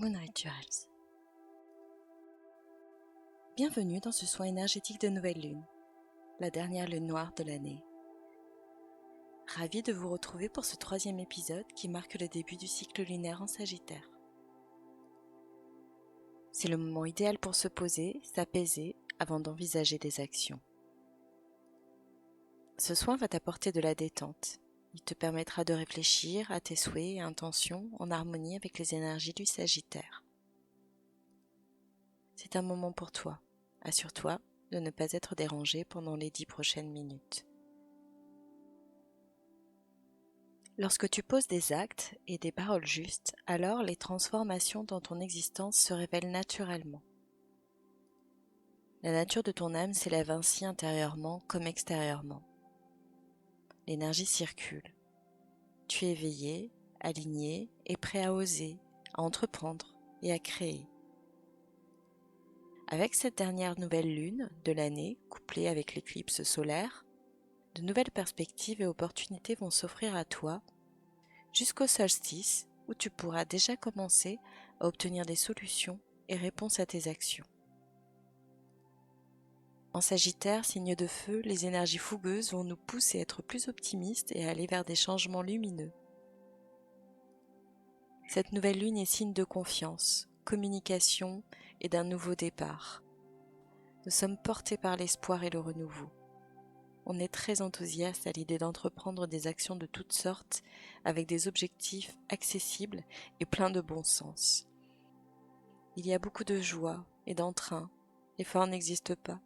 Moon Rituals. Bienvenue dans ce soin énergétique de nouvelle lune, la dernière lune noire de l'année. Ravi de vous retrouver pour ce 3e épisode qui marque le début du cycle lunaire en Sagittaire. C'est le moment idéal pour se poser, s'apaiser avant d'envisager des actions. Ce soin va t'apporter de la détente. Il te permettra de réfléchir à tes souhaits et intentions en harmonie avec les énergies du Sagittaire. C'est un moment pour toi. Assure-toi de ne pas être dérangé pendant les 10 prochaines minutes. Lorsque tu poses des actes et des paroles justes, alors les transformations dans ton existence se révèlent naturellement. La nature de ton âme s'élève ainsi intérieurement comme extérieurement. L'énergie circule. Tu es éveillé, aligné et prêt à oser, à entreprendre et à créer. Avec cette dernière nouvelle lune de l'année, couplée avec l'éclipse solaire, de nouvelles perspectives et opportunités vont s'offrir à toi jusqu'au solstice où tu pourras déjà commencer à obtenir des solutions et réponses à tes actions. En Sagittaire, signe de feu, les énergies fougueuses vont nous pousser à être plus optimistes et à aller vers des changements lumineux. Cette nouvelle lune est signe de confiance, communication et d'un nouveau départ. Nous sommes portés par l'espoir et le renouveau. On est très enthousiaste à l'idée d'entreprendre des actions de toutes sortes avec des objectifs accessibles et pleins de bon sens. Il y a beaucoup de joie et d'entrain. L'effort n'existe pas.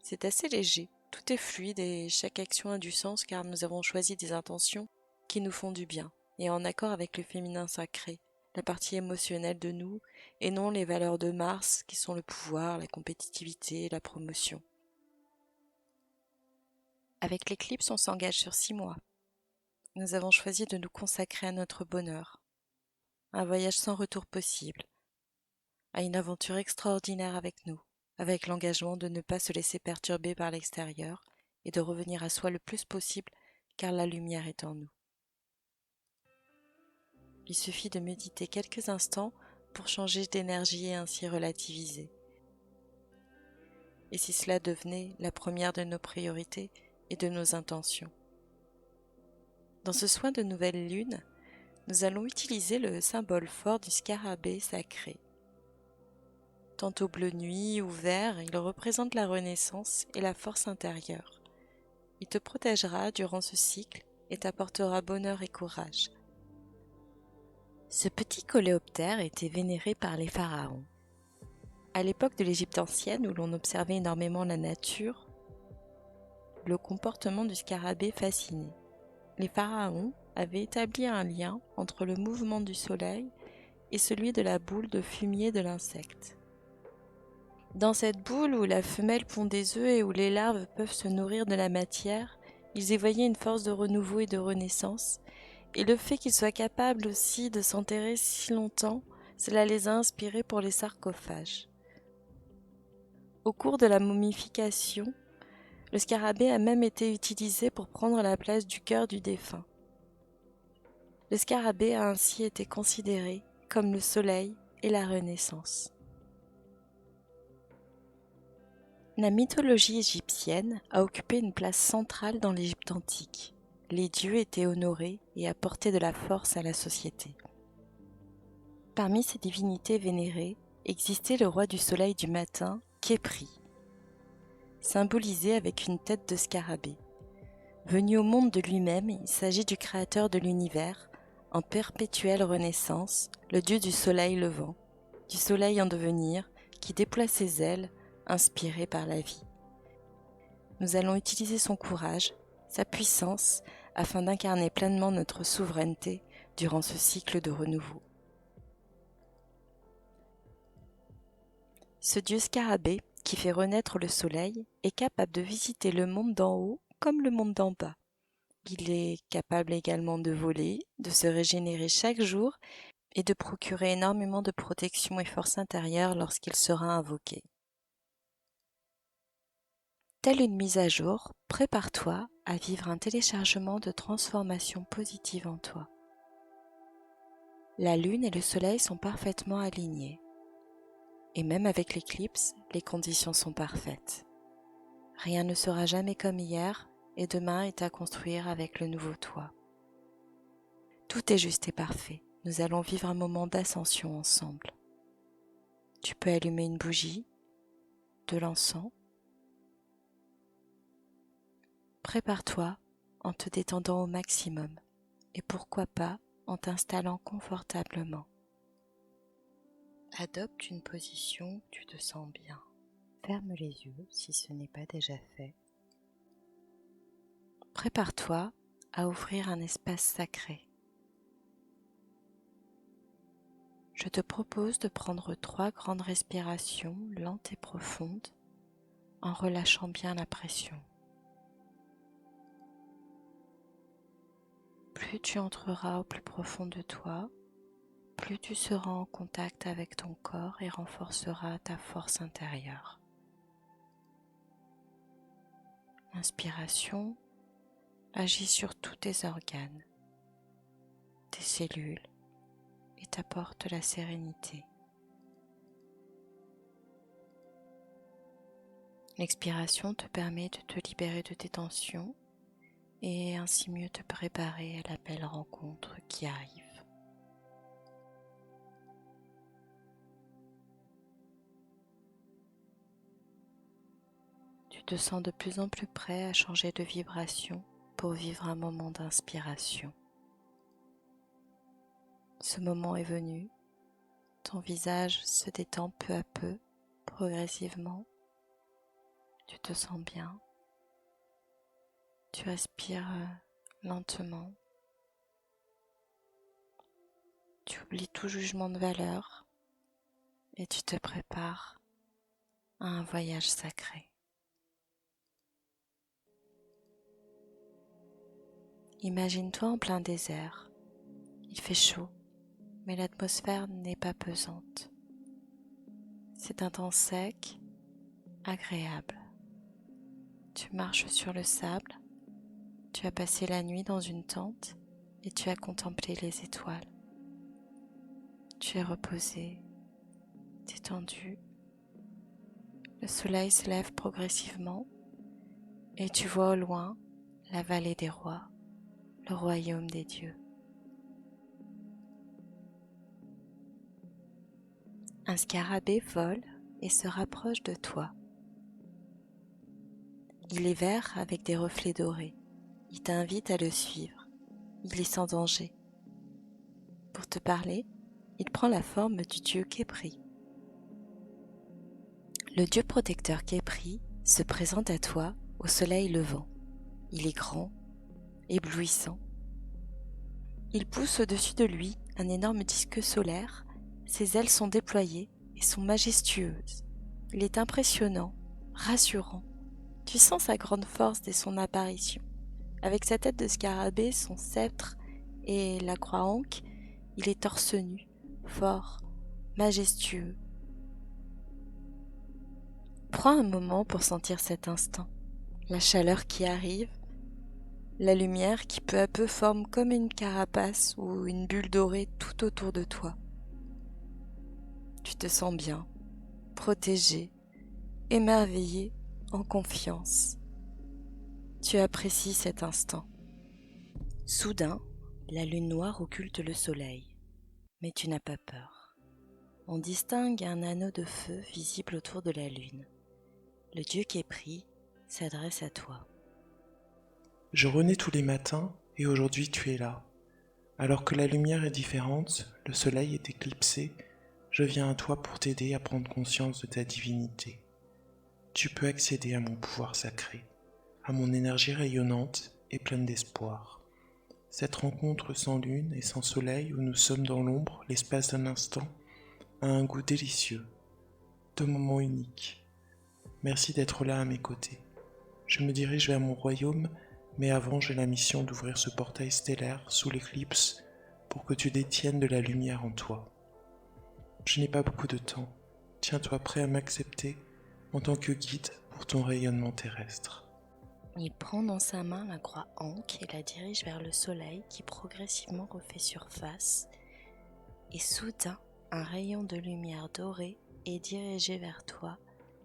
C'est assez léger, tout est fluide et chaque action a du sens car nous avons choisi des intentions qui nous font du bien et en accord avec le féminin sacré, la partie émotionnelle de nous et non les valeurs de Mars qui sont le pouvoir, la compétitivité et la promotion. Avec l'éclipse, on s'engage sur 6 mois. Nous avons choisi de nous consacrer à notre bonheur, à un voyage sans retour possible, à une aventure extraordinaire avec nous, avec l'engagement de ne pas se laisser perturber par l'extérieur et de revenir à soi le plus possible car la lumière est en nous. Il suffit de méditer quelques instants pour changer d'énergie et ainsi relativiser. Et si cela devenait la première de nos priorités et de nos intentions. Dans ce soin de nouvelle lune, nous allons utiliser le symbole fort du scarabée sacré. Tantôt bleu nuit ou vert, il représente la renaissance et la force intérieure. Il te protégera durant ce cycle et t'apportera bonheur et courage. Ce petit coléoptère était vénéré par les pharaons. À l'époque de l'Égypte ancienne où l'on observait énormément la nature, le comportement du scarabée fascinait. Les pharaons avaient établi un lien entre le mouvement du soleil et celui de la boule de fumier de l'insecte. Dans cette boule où la femelle pond des œufs et où les larves peuvent se nourrir de la matière, ils y voyaient une force de renouveau et de renaissance, et le fait qu'ils soient capables aussi de s'enterrer si longtemps, cela les a inspirés pour les sarcophages. Au cours de la momification, le scarabée a même été utilisé pour prendre la place du cœur du défunt. Le scarabée a ainsi été considéré comme le soleil et la renaissance. La mythologie égyptienne a occupé une place centrale dans l'Égypte antique. Les dieux étaient honorés et apportaient de la force à la société. Parmi ces divinités vénérées, existait le roi du soleil du matin, Khépri, symbolisé avec une tête de scarabée. Venu au monde de lui-même, il s'agit du créateur de l'univers, en perpétuelle renaissance, le dieu du soleil levant, du soleil en devenir, qui déploie ses ailes, inspiré par la vie. Nous allons utiliser son courage, sa puissance, afin d'incarner pleinement notre souveraineté durant ce cycle de renouveau. Ce dieu scarabée, qui fait renaître le soleil, est capable de visiter le monde d'en haut comme le monde d'en bas. Il est capable également de voler, de se régénérer chaque jour et de procurer énormément de protection et force intérieure lorsqu'il sera invoqué. Telle une mise à jour, prépare-toi à vivre un téléchargement de transformation positive en toi. La Lune et le Soleil sont parfaitement alignés. Et même avec l'éclipse, les conditions sont parfaites. Rien ne sera jamais comme hier et demain est à construire avec le nouveau toi. Tout est juste et parfait. Nous allons vivre un moment d'ascension ensemble. Tu peux allumer une bougie, de l'encens. Prépare-toi en te détendant au maximum et pourquoi pas en t'installant confortablement. Adopte une position où tu te sens bien. Ferme les yeux si ce n'est pas déjà fait. Prépare-toi à ouvrir un espace sacré. Je te propose de prendre 3 grandes respirations lentes et profondes en relâchant bien la pression. Plus tu entreras au plus profond de toi, plus tu seras en contact avec ton corps et renforceras ta force intérieure. L'inspiration agit sur tous tes organes, tes cellules et t'apporte la sérénité. L'expiration te permet de te libérer de tes tensions et ainsi mieux te préparer à la belle rencontre qui arrive. Tu te sens de plus en plus prêt à changer de vibration pour vivre un moment d'inspiration. Ce moment est venu, ton visage se détend peu à peu, progressivement. Tu te sens bien, tu respires lentement, tu oublies tout jugement de valeur et tu te prépares à un voyage sacré. Imagine-toi en plein désert, il fait chaud, mais l'atmosphère n'est pas pesante. C'est un temps sec, agréable. Tu marches sur le sable, tu as passé la nuit dans une tente et tu as contemplé les étoiles. Tu es reposé, détendu. Le soleil se lève progressivement et tu vois au loin la vallée des rois, le royaume des dieux. Un scarabée vole et se rapproche de toi. Il est vert avec des reflets dorés. Il t'invite à le suivre. Il est sans danger. Pour te parler, il prend la forme du dieu Khépri. Le dieu protecteur Khépri se présente à toi au soleil levant. Il est grand, éblouissant. Il pousse au-dessus de lui un énorme disque solaire. Ses ailes sont déployées et sont majestueuses. Il est impressionnant, rassurant. Tu sens sa grande force dès son apparition. Avec sa tête de scarabée, son sceptre et la croix ankh, il est torse nu, fort, majestueux. Prends un moment pour sentir cet instant, la chaleur qui arrive, la lumière qui peu à peu forme comme une carapace ou une bulle dorée tout autour de toi. Tu te sens bien, protégé, émerveillé, en confiance. Tu apprécies cet instant. Soudain, la lune noire occulte le soleil, mais tu n'as pas peur. On distingue un anneau de feu visible autour de la lune. Le dieu Khépri s'adresse à toi. Je renais tous les matins et aujourd'hui tu es là. Alors que la lumière est différente, le soleil est éclipsé, je viens à toi pour t'aider à prendre conscience de ta divinité. Tu peux accéder à mon pouvoir sacré, à mon énergie rayonnante et pleine d'espoir. Cette rencontre sans lune et sans soleil où nous sommes dans l'ombre l'espace d'un instant a un goût délicieux, de moments uniques. Merci d'être là à mes côtés. Je me dirige vers mon royaume, mais avant j'ai la mission d'ouvrir ce portail stellaire sous l'éclipse pour que tu détiennes de la lumière en toi. Je n'ai pas beaucoup de temps. Tiens-toi prêt à m'accepter en tant que guide pour ton rayonnement terrestre. Il prend dans sa main la croix ankh et la dirige vers le soleil qui progressivement refait surface et soudain, un rayon de lumière dorée est dirigé vers toi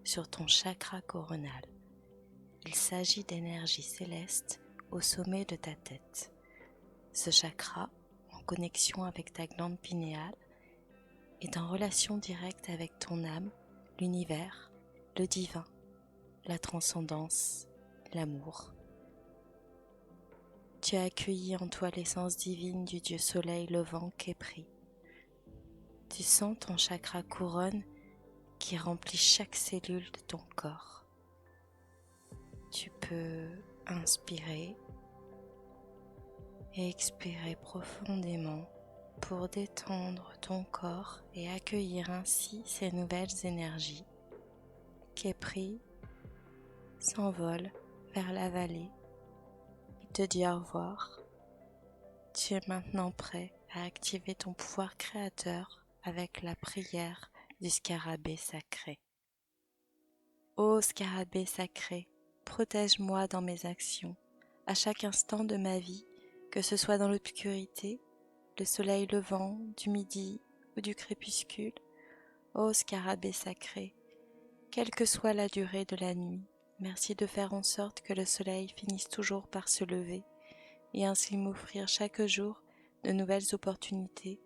sur ton chakra coronal. Il s'agit d'énergie céleste au sommet de ta tête. Ce chakra, en connexion avec ta glande pinéale, est en relation directe avec ton âme, l'univers, le divin, la transcendance, l'amour. Tu as accueilli en toi l'essence divine du Dieu Soleil levant Khepri. Tu sens ton chakra couronne qui remplit chaque cellule de ton corps. Tu peux inspirer et expirer profondément pour détendre ton corps et accueillir ainsi ces nouvelles énergies. Khepri s'envole vers la vallée. Il te dit au revoir. Tu es maintenant prêt à activer ton pouvoir créateur avec la prière du scarabée sacré. Ô scarabée sacré, protège-moi dans mes actions, à chaque instant de ma vie, que ce soit dans l'obscurité, le soleil levant, du midi ou du crépuscule. Ô scarabée sacré, quelle que soit la durée de la nuit, merci de faire en sorte que le soleil finisse toujours par se lever et ainsi m'offrir chaque jour de nouvelles opportunités.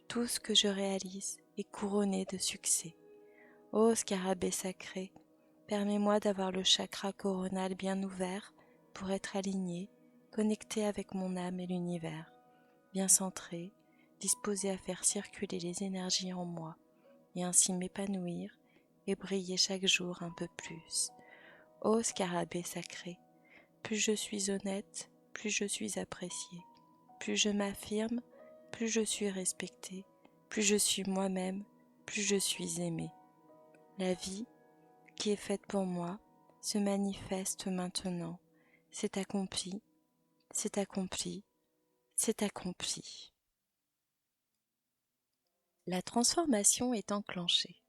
Tout ce que je réalise est couronné de succès. Ô scarabée sacré, permets-moi d'avoir le chakra coronal bien ouvert pour être aligné, connecté avec mon âme et l'univers, bien centré, disposé à faire circuler les énergies en moi et ainsi m'épanouir et briller chaque jour un peu plus. Ô scarabée sacré, plus je suis honnête, plus je suis appréciée, plus je m'affirme, plus je suis respectée, plus je suis moi-même, plus je suis aimée. La vie qui est faite pour moi se manifeste maintenant. C'est accompli, c'est accompli, c'est accompli. La transformation est enclenchée.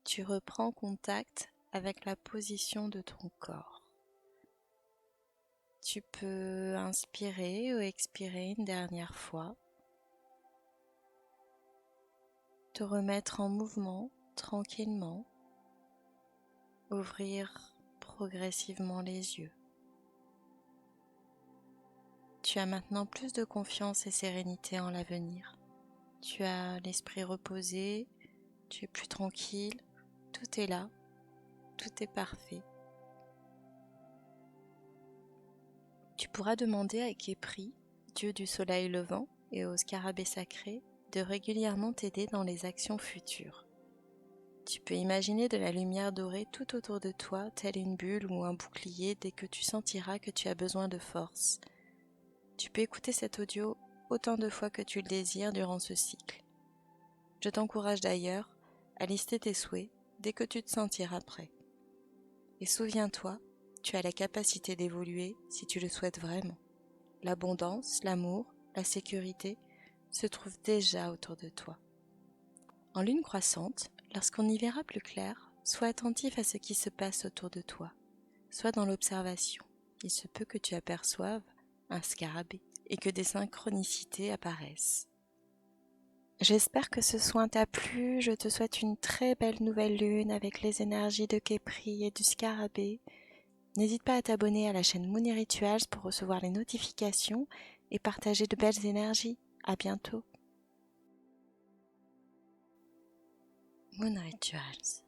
Tu reprends contact avec la position de ton corps. Tu peux inspirer ou expirer une dernière fois. Te remettre en mouvement tranquillement. Ouvrir progressivement les yeux. Tu as maintenant plus de confiance et sérénité en l'avenir. Tu as l'esprit reposé, tu es plus tranquille, tout est là, tout est parfait. Tu pourras demander à Khepri, dieu du soleil levant, et au scarabée sacré, de régulièrement t'aider dans les actions futures. Tu peux imaginer de la lumière dorée tout autour de toi, telle une bulle ou un bouclier dès que tu sentiras que tu as besoin de force. Tu peux écouter cet audio autant de fois que tu le désires durant ce cycle. Je t'encourage d'ailleurs à lister tes souhaits dès que tu te sentiras prêt. Et souviens-toi, tu as la capacité d'évoluer si tu le souhaites vraiment. L'abondance, l'amour, la sécurité se trouvent déjà autour de toi. En lune croissante, lorsqu'on y verra plus clair, sois attentif à ce qui se passe autour de toi. Sois dans l'observation. Il se peut que tu aperçoives un scarabée et que des synchronicités apparaissent. J'espère que ce soin t'a plu. Je te souhaite une très belle nouvelle lune avec les énergies de Khepri et du scarabée. N'hésite pas à t'abonner à la chaîne Moon Rituals pour recevoir les notifications et partager de belles énergies. À bientôt. Moon Rituals.